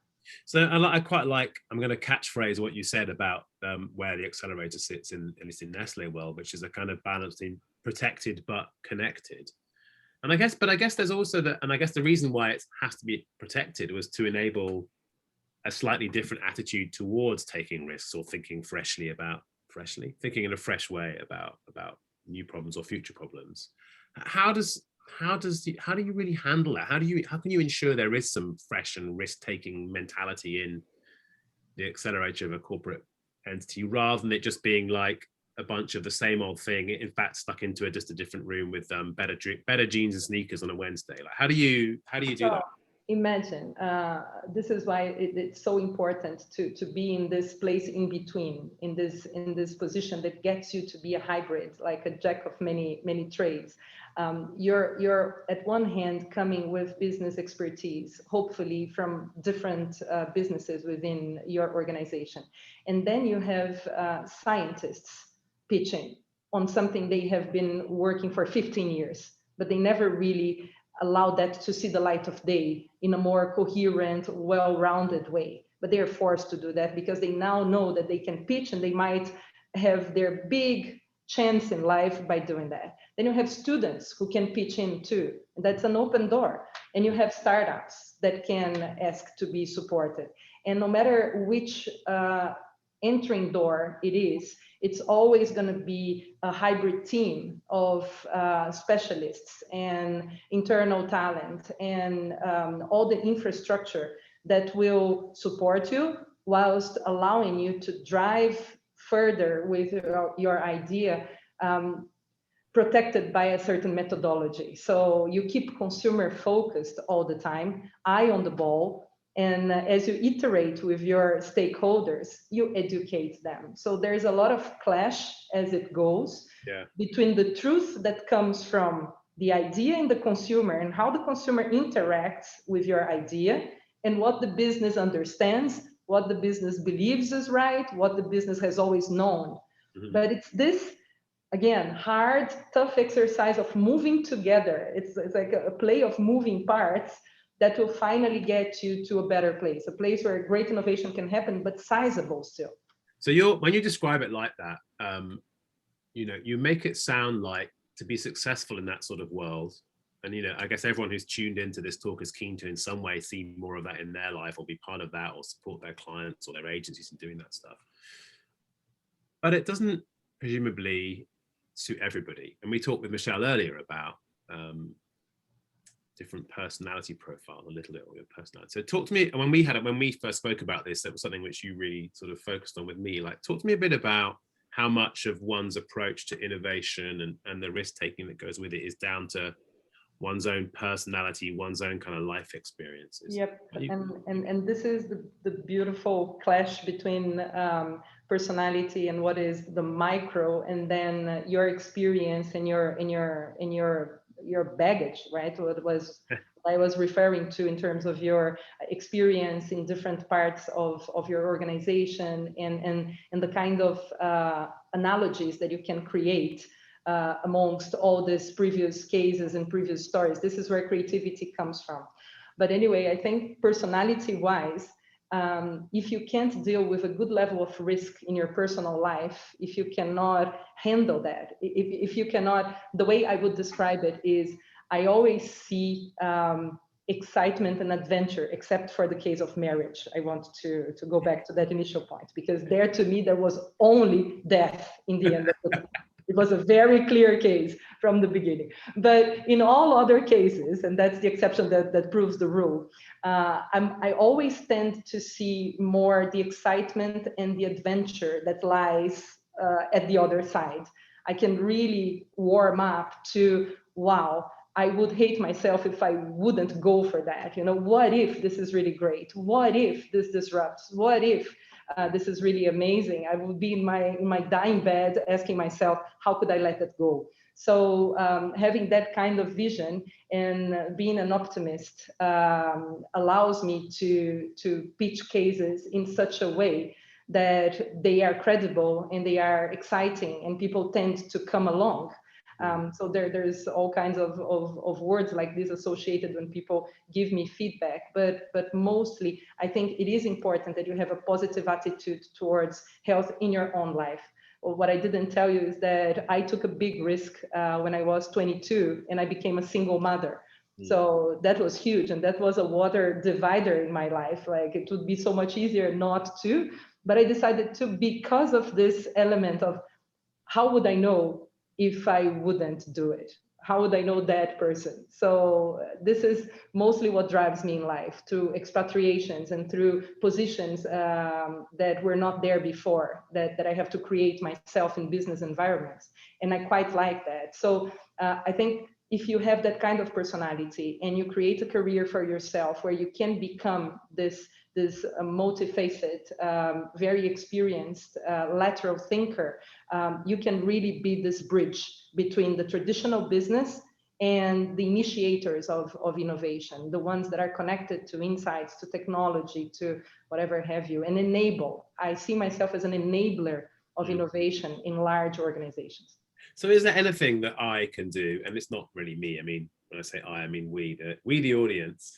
So I quite like, I'm going to catchphrase what you said about where the accelerator sits in, at least in Nestlé world, which is a kind of balancing protected but connected. And I guess there's also that, and I guess the reason why it has to be protected was to enable a slightly different attitude towards taking risks or thinking thinking in a fresh way about new problems or future problems. How do you really handle that? How can you ensure there is some fresh and risk-taking mentality in the accelerator of a corporate entity, rather than it just being like a bunch of the same old thing, in fact stuck into just a different room with better jeans and sneakers on a Wednesday? Like, how do you do that? Imagine, this is why it's so important to be in this place in between, in this position that gets you to be a hybrid, like a jack of many trades. You're at one hand coming with business expertise, hopefully from different businesses within your organization, and then you have scientists pitching on something they have been working for 15 years, but they never really allow that to see the light of day in a more coherent, well-rounded way. But they are forced to do that because they now know that they can pitch and they might have their big chance in life by doing that. Then you have students who can pitch in too. And that's an open door. And you have startups that can ask to be supported. And no matter which entering door it is, it's always going to be a hybrid team of specialists and internal talent and all the infrastructure that will support you whilst allowing you to drive further with your idea, protected by a certain methodology. So you keep consumer focused all the time, eye on the ball. And as you iterate with your stakeholders, you educate them. So there's a lot of clash as it goes between the truth that comes from the idea and the consumer and how the consumer interacts with your idea and what the business understands, what the business believes is right, what the business has always known. But it's this, again, hard, tough exercise of moving together. It's like a play of moving parts that will finally get you to a better place, a place where great innovation can happen, but sizable still. So when you describe it like that, you make it sound like to be successful in that sort of world, and I guess everyone who's tuned into this talk is keen to in some way see more of that in their life, or be part of that, or support their clients or their agencies in doing that stuff. But it doesn't presumably suit everybody. And we talked with Michelle earlier about different personality profile, a little bit of your personality. So talk to me, when we first spoke about this, that was something which you really sort of focused on with me. Like, talk to me a bit about how much of one's approach to innovation and the risk taking that goes with it is down to one's own personality, one's own kind of life experiences. Yep, and this is the beautiful clash between personality and what is the micro, and then your experience and your baggage, right? What was I was referring to in terms of your experience in different parts of your organization, and the kind of analogies that you can create amongst all these previous cases and previous stories. This is where creativity comes from. But anyway, I think personality-wise, if you can't deal with a good level of risk in your personal life, if you cannot handle that, if you cannot, the way I would describe it is, I always see excitement and adventure, except for the case of marriage. I want to go back to that initial point, because there, to me, there was only death in the end of the day. It was a very clear case from the beginning. But in all other cases, and that's the exception that proves the rule, I always tend to see more the excitement and the adventure that lies at the other side. I can really warm up to, wow, I would hate myself if I wouldn't go for that. What if this is really great? What if this disrupts? What if this is really amazing? I would be in my dying bed asking myself, how could I let it go? So having that kind of vision and being an optimist allows me to pitch cases in such a way that they are credible and they are exciting, and people tend to come along. So there's all kinds of words like this associated when people give me feedback, but mostly I think it is important that you have a positive attitude towards health in your own life. Well, what I didn't tell you is that I took a big risk when I was 22 and I became a single mother. So that was huge, and that was a water divider in my life. Like, it would be so much easier not to, but I decided to, because of this element of how would I know if I wouldn't do it? How would I know that person? So this is mostly what drives me in life, through expatriations and through positions that were not there before, that I have to create myself in business environments. And I quite like that. So I think if you have that kind of personality and you create a career for yourself where you can become this multifaceted, very experienced lateral thinker, you can really be this bridge between the traditional business and the initiators of innovation, the ones that are connected to insights, to technology, to whatever have you, and enable. I see myself as an enabler of innovation in large organizations. So is there anything that I can do, and it's not really me, I mean, when I say I mean we the audience,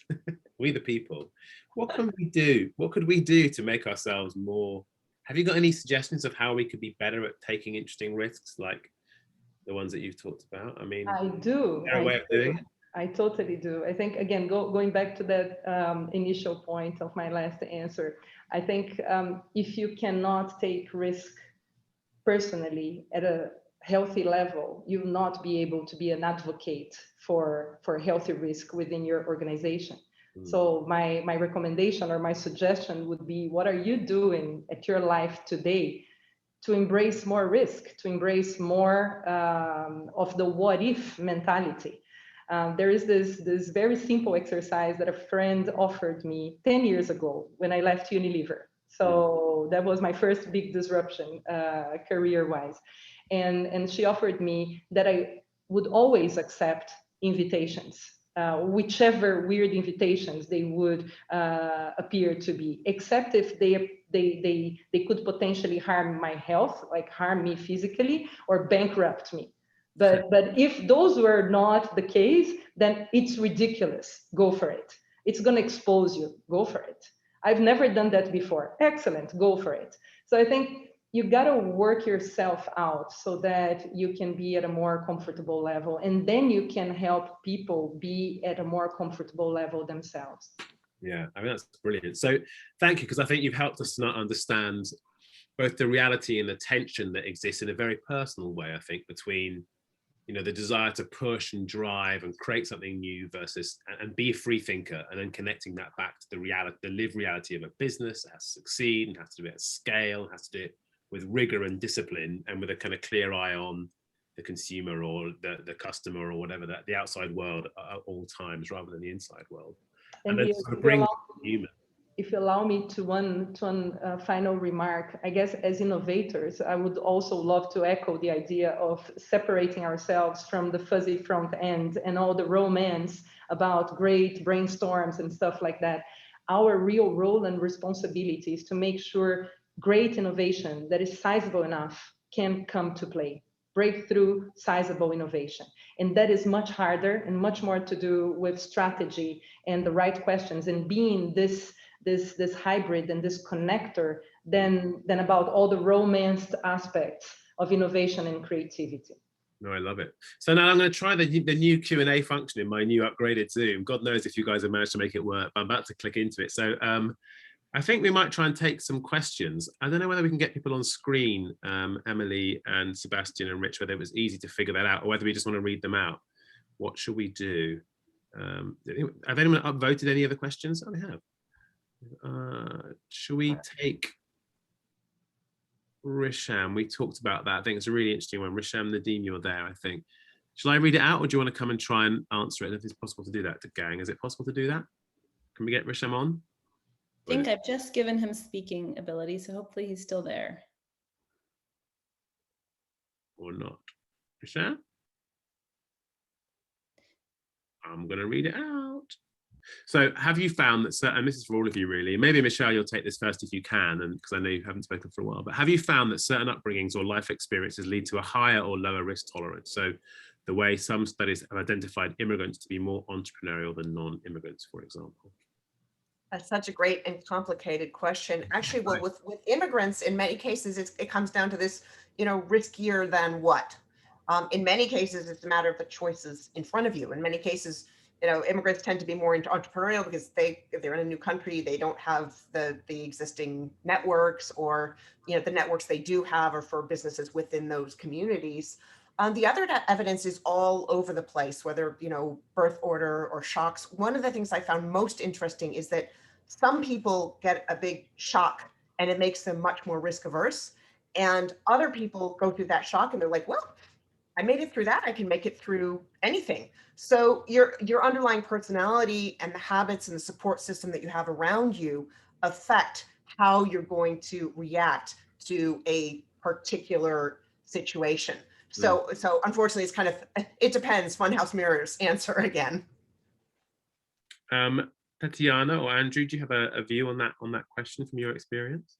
we the people, what can we do? What could we do to make ourselves more? Have you got any suggestions of how we could be better at taking interesting risks, like the ones that you've talked about? I mean, I do. is there a way of doing it? I totally do. I think, again, going back to that initial point of my last answer, I think if you cannot take risk personally at a healthy level, you will not be able to be an advocate for healthy risk within your organization. So my recommendation or my suggestion would be, what are you doing at your life today to embrace more risk, to embrace more of the what if mentality? There is this very simple exercise that a friend offered me 10 years ago when I left Unilever. So that was my first big disruption career-wise. And she offered me that I would always accept invitations whichever weird invitations they would appear to be, except if they could potentially harm my health, like harm me physically or bankrupt me. But if those were not the case, then it's ridiculous. Go for it. It's going to expose you. Go for it. I've never done that before. Excellent. Go for it. So I think you got to work yourself out so that you can be at a more comfortable level, and then you can help people be at a more comfortable level themselves. Yeah, I mean, that's brilliant. So thank you, because I think you've helped us to not understand both the reality and the tension that exists in a very personal way, I think, between, you know, the desire to push and drive and create something new versus and be a free thinker, and then connecting that back to the reality, the lived reality of a business that has to succeed and has to do it at scale, and has to do it with rigor and discipline, and with a kind of clear eye on the consumer or the customer or whatever, that the outside world at all times rather than the inside world. And then sort of bring human. If you allow me to one final remark, I guess as innovators, I would also love to echo the idea of separating ourselves from the fuzzy front end and all the romance about great brainstorms and stuff like that. Our real role and responsibility is to make sure great innovation that is sizable enough can come to play. Breakthrough, sizable innovation. And that is much harder and much more to do with strategy and the right questions and being this hybrid and this connector than about all the romanced aspects of innovation and creativity. No, I love it. So now I'm going to try the new Q&A function in my new upgraded Zoom. God knows if you guys have managed to make it work. I'm about to click into it. So I think we might try and take some questions. I don't know whether we can get people on screen, Emily and Sebastian and Rich, whether it was easy to figure that out or whether we just want to read them out. What should we do? Have anyone upvoted any of the questions? Oh, they have. Should we take Risham? We talked about that. I think it's a really interesting one. Risham, Nadeem, you're there, I think. Shall I read it out, or do you want to come and try and answer it? And if it's possible to do that, gang, is it possible to do that? Can we get Risham on? I think I've just given him speaking ability, so hopefully he's still there. Or not. Risham? I'm going to read it out. So have you found that, and this is for all of you really, maybe Michelle, you'll take this first if you can, and because I know you haven't spoken for a while, but have you found that certain upbringings or life experiences lead to a higher or lower risk tolerance? So the way some studies have identified immigrants to be more entrepreneurial than non-immigrants, for example. That's such a great and complicated question. Actually, well, with immigrants, in many cases, it comes down to this, you know, riskier than what? In many cases, it's a matter of the choices in front of you. In many cases, you know, immigrants tend to be more entrepreneurial because if they're in a new country, they don't have the existing networks, or, you know, the networks they do have are for businesses within those communities. The other evidence is all over the place, whether, you know, birth order or shocks. One of the things I found most interesting is that some people get a big shock and it makes them much more risk averse. And other people go through that shock and they're like, well, I made it through that. I can make it through anything. So your underlying personality and the habits and the support system that you have around you affect how you're going to react to a particular situation. So unfortunately, it's kind of, it depends. Funhouse mirrors answer again. Tatiana or Andrew, do you have a view on that question from your experience?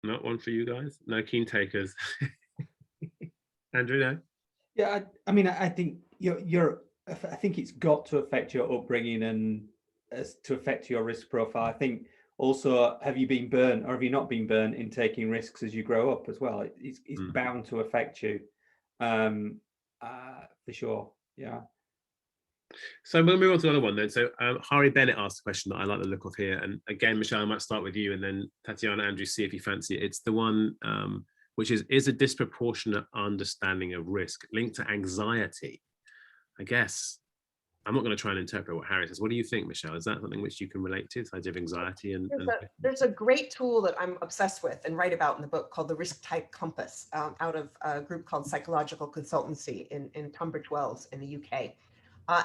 Not one for you guys? No keen takers. Andrew, no? Yeah, I mean, I think I think it's got to affect your upbringing and to affect your risk profile. I think also, have you been burnt or have you not been burnt in taking risks as you grow up as well? It's bound to affect you, for sure. Yeah. So we'll move on to another one then. So Hari Bennett asked a question that I like the look of here. And again, Michelle, I might start with you and then Tatiana, Andrew, see if you fancy it. It's the one which is a disproportionate understanding of risk linked to anxiety. I guess I'm not going to try and interpret what Harry says. What do you think, Michelle? Is that something which you can relate to, the idea of anxiety? There's a great tool that I'm obsessed with and write about in the book called the Risk Type Compass, out of a group called Psychological Consultancy in Tunbridge Wells in the UK.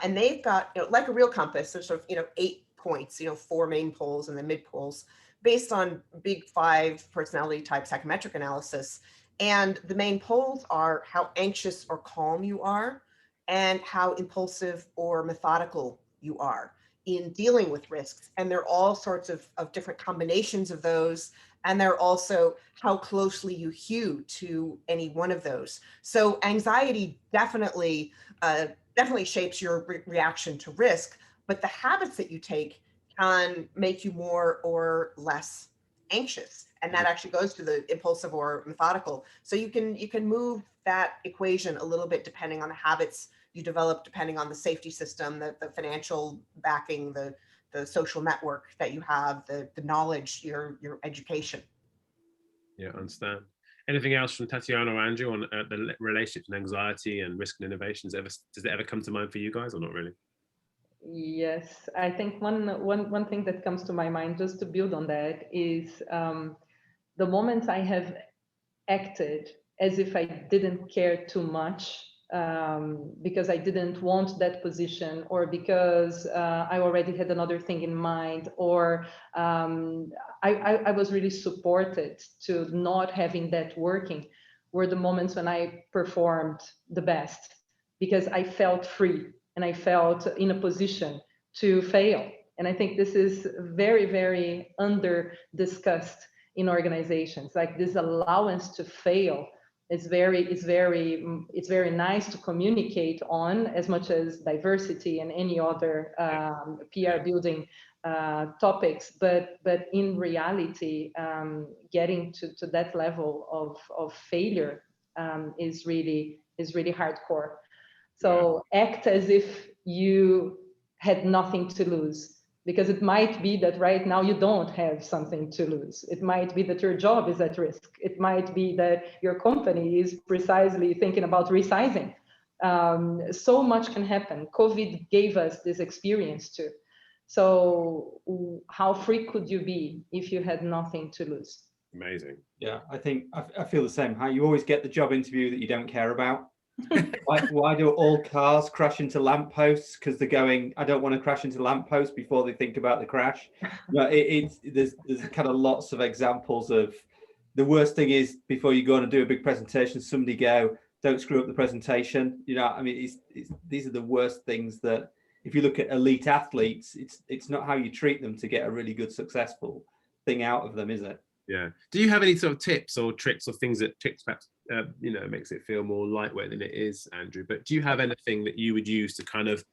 And they've got, you know, like a real compass, there's sort of, you know, 8 points, you know, 4 main poles and the mid poles based on big 5 personality type psychometric analysis. And the main poles are how anxious or calm you are, and how impulsive or methodical you are in dealing with risks. And there are all sorts of different combinations of those. And there are also how closely you hew to any one of those. So anxiety definitely shapes your reaction to risk, but the habits that you take can make you more or less anxious. And that actually goes to the impulsive or methodical. So you can move that equation a little bit depending on the habits you develop, depending on the safety system, the financial backing, the social network that you have, the knowledge, your education. Yeah, I understand. Anything else from Tatiana or Andrew on the relationship and anxiety and risk and innovations? Does it ever come to mind for you guys, or not really? Yes, I think one thing that comes to my mind, just to build on that, is the moment I have acted as if I didn't care too much, because I didn't want that position, or because I already had another thing in mind, or I was really supported to not having that working, were the moments when I performed the best, because I felt free and I felt in a position to fail. And I think this is very, very under discussed in organizations. Like, this allowance to fail is it's very nice to communicate on, as much as diversity and any other PR building topics, but in reality, getting to that level of failure is really hardcore. So act as if you had nothing to lose, because it might be that right now you don't have something to lose. It might be that your job is at risk. It might be that your company is precisely thinking about resizing. So much can happen. COVID gave us this experience too. So how free could you be if you had nothing to lose? Amazing. Yeah, I think I feel the same. How you always get the job interview that you don't care about. Why do all cars crash into lampposts? Because they're going, I don't want to crash into lampposts before they think about the crash. No, there's kind of lots of examples of the worst thing is before you go on and do a big presentation, somebody go, don't screw up the presentation. You know, I mean, these are the worst things that if you look at elite athletes, it's not how you treat them to get a really good, successful thing out of them, is it? Yeah. Do you have any sort of tips or tricks or things that perhaps makes it feel more lightweight than it is, Andrew? But do you have anything that you would use to kind of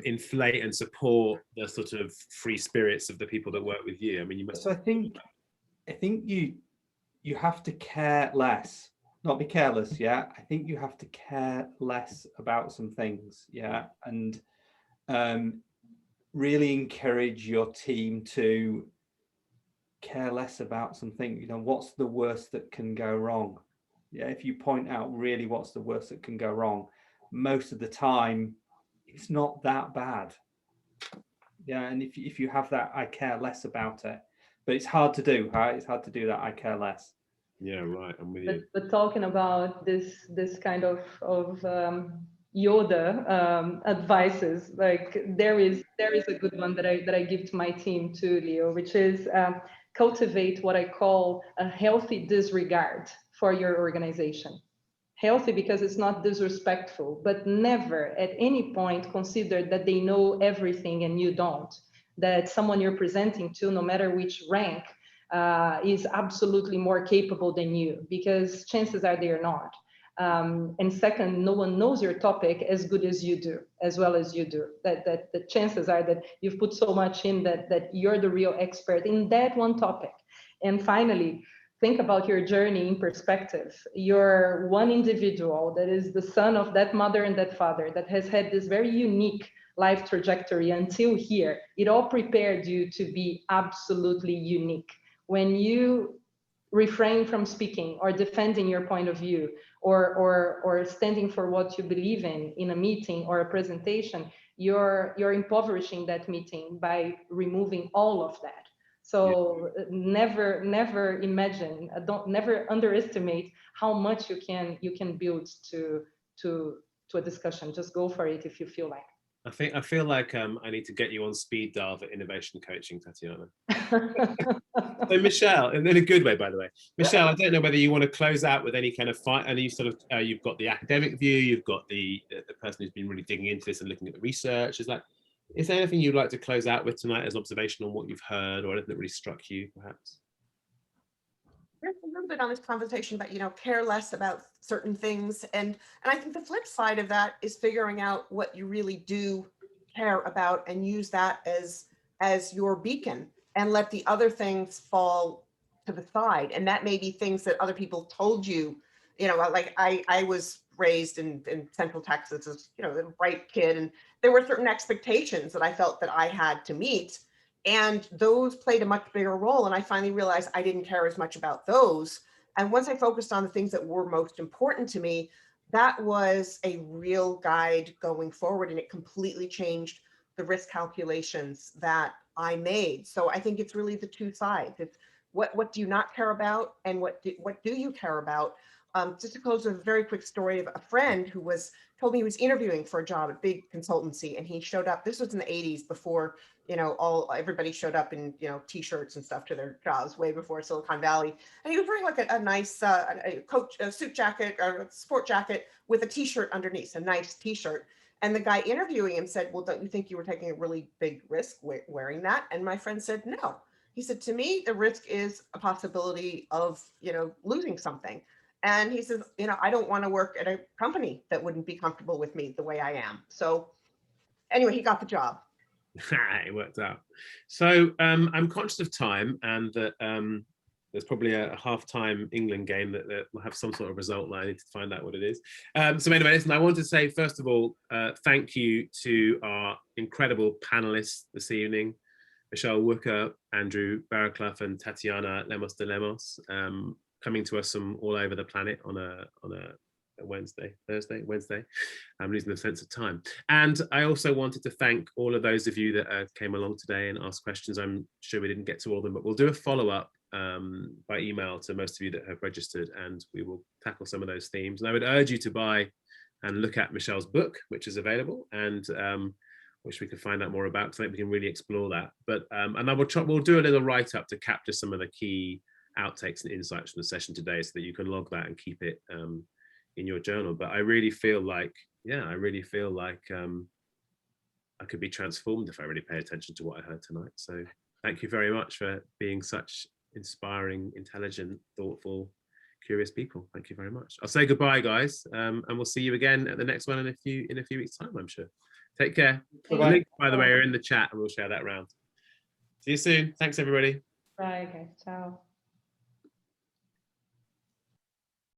inflate and support the sort of free spirits of the people that work with you? I mean, you must. So I think you have to care less, not be careless. Yeah, I think you have to care less about some things. Yeah, and really encourage your team to care less about something. You know, what's the worst that can go wrong? Yeah, if you point out really what's the worst that can go wrong, most of the time it's not that bad. Yeah, and if you have that I care less about it, but it's hard to do, right? It's hard to do that I care less. Yeah, right. I'm with you. But talking about this kind of Yoda advices, like there is a good one that I give to my team too, Leo, which is cultivate what I call a healthy disregard for your organization. Healthy because it's not disrespectful, but never at any point consider that they know everything and you don't. That someone you're presenting to, no matter which rank, is absolutely more capable than you, because chances are they are not. And second, no one knows your topic as good as you do, as well as you do. That the chances are that you've put so much in that you're the real expert in that one topic. And finally, think about your journey in perspective. You're one individual that is the son of that mother and that father that has had this very unique life trajectory until here. It all prepared you to be absolutely unique. When you refrain from speaking or defending your point of view, or standing for what you believe in a meeting or a presentation, you're impoverishing that meeting by removing all of that. So never imagine, never underestimate how much you can build to a discussion. Just go for it if you feel like. I feel like I need to get you on speed dial for innovation coaching, Tatiana. So Michelle, and in a good way, by the way, Michelle, I don't know whether you want to close out with any kind of fight. And you sort of, you've got the academic view, you've got the person who's been really digging into this and looking at the research. Is there anything you'd like to close out with tonight as observation on what you've heard, or anything that really struck you, perhaps? There's a little bit on this conversation about, care less about certain things. And I think the flip side of that is figuring out what you really do care about and use that as your beacon and let the other things fall to the side. And that may be things that other people told you, like I was raised in Central Texas as, a bright kid. And there were certain expectations that I felt that I had to meet. And those played a much bigger role. And I finally realized I didn't care as much about those. And once I focused on the things that were most important to me, that was a real guide going forward. And it completely changed the risk calculations that I made. So I think it's really the two sides. It's what do you not care about, and what do you care about? Just to close with a very quick story of a friend who told me he was interviewing for a job at a big consultancy, and he showed up. This was in the 80s, before everybody showed up in t-shirts and stuff to their jobs, way before Silicon Valley. And he was wearing like a nice a suit jacket or a sport jacket with a t-shirt underneath, a nice t-shirt. And the guy interviewing him said, "Well, don't you think you were taking a really big risk wearing that?" And my friend said, "No." He said, "To me, the risk is a possibility of losing something." And he says, "I don't want to work at a company that wouldn't be comfortable with me the way I am." So anyway, he got the job. It worked out. So I'm conscious of time, and that there's probably a half-time England game that will have some sort of result, and I need to find out what it is. So anyway, listen, I want to say, first of all, thank you to our incredible panelists this evening, Michelle Wooker, Andrew Barraclough, and Tatiana Lemos de Lemos, coming to us from all over the planet on a Wednesday. I'm losing the sense of time. And I also wanted to thank all of those of you that came along today and asked questions. I'm sure we didn't get to all of them, but we'll do a follow-up by email to most of you that have registered, and we will tackle some of those themes. And I would urge you to buy and look at Michelle's book, which is available, and which we can find out more about, because I think we can really explore that. But and we'll do a little write-up to capture some of the key outtakes and insights from the session today, so that you can log that and keep it in your journal. But I really feel like, I could be transformed if I really pay attention to what I heard tonight. So thank you very much for being such inspiring, intelligent, thoughtful, curious people. Thank you very much. I'll say goodbye, guys, and we'll see you again at the next one in a few weeks' time, I'm sure. Take care. The links, by the way, are in the chat, and we'll share that around. See you soon. Thanks, everybody. Bye, guys. Ciao.